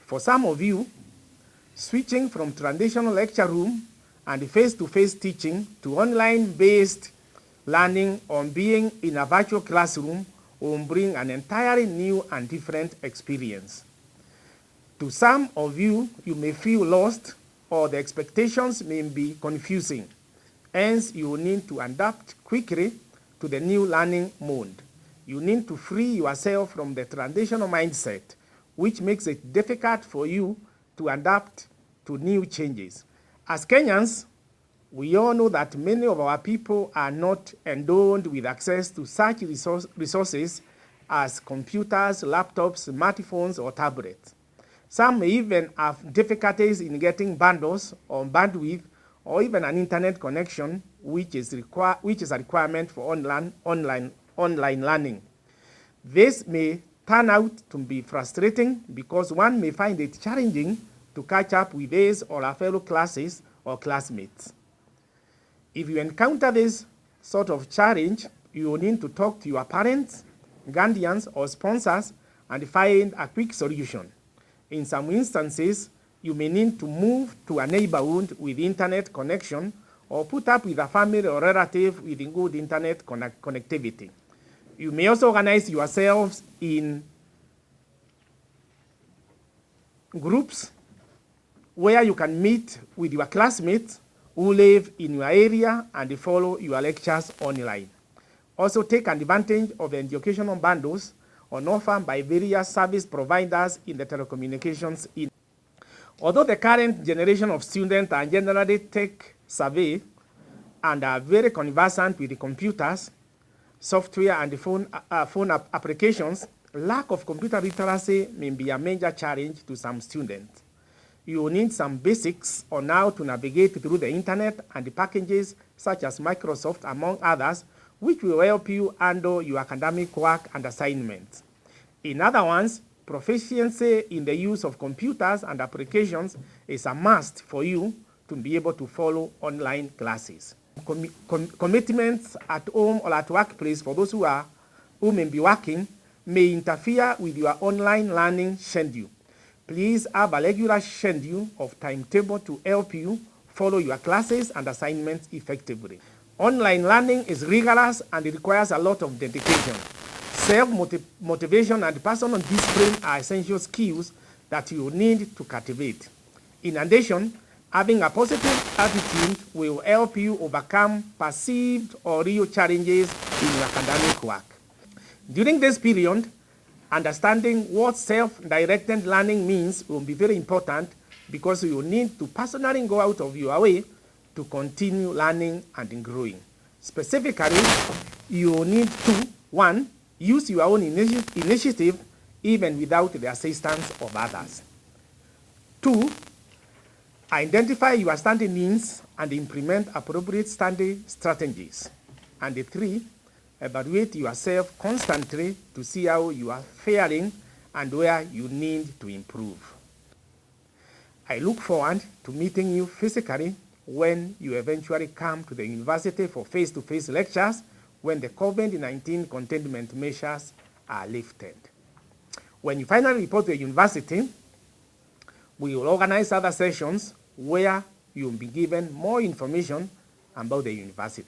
For some of you, switching from traditional lecture room and face-to-face teaching to online-based learning or being in a virtual classroom will bring an entirely new and different experience. To some of you, you may feel lost or the expectations may be confusing. Hence, you will need to adapt quickly to the new learning mode. You need to free yourself from the traditional mindset, which makes it difficult for you to adapt to new changes. As Kenyans, we all know that many of our people are not endowed with access to such resources as computers, laptops, smartphones, or tablets. Some may even have difficulties in getting bundles or bandwidth or even an internet connection, which is a requirement for online learning. This may turn out to be frustrating because one may find it challenging to catch up with his or her fellow classes or classmates. If you encounter this sort of challenge, you will need to talk to your parents, guardians, or sponsors and find a quick solution. In some instances, you may need to move to a neighborhood with internet connection or put up with a family or relative with good internet connectivity. You may also organize yourselves in groups where you can meet with your classmates who live in your area and follow your lectures online. Also take advantage of the educational bundles on offer by various service providers in the telecommunications industry. Although the current generation of students are generally tech-savvy and are very conversant with the computers, software, and phone applications, lack of computer literacy may be a major challenge to some students. You will need some basics on how to navigate through the internet and the packages such as Microsoft, among others, which will help you handle your academic work and assignments. In other words, proficiency in the use of computers and applications is a must for you to be able to follow online classes. Commitments at home or at workplace for those who may be working may interfere with your online learning schedule. Please have a regular schedule of timetable to help you follow your classes and assignments effectively. Online learning is rigorous and it requires a lot of dedication. Self-motivation and personal discipline are essential skills that you need to cultivate. In addition, having a positive attitude will help you overcome perceived or real challenges in your academic work. During this period, understanding what self-directed learning means will be very important because you will need to personally go out of your way to continue learning and growing. Specifically, you will need to, 1, use your own initiative even without the assistance of others. 2, identify your study needs and implement appropriate study strategies. And 3, evaluate yourself constantly to see how you are faring and where you need to improve. I look forward to meeting you physically when you eventually come to the university for face-to-face lectures when the COVID-19 containment measures are lifted. When you finally report to the university, we will organize other sessions where you will be given more information about the university.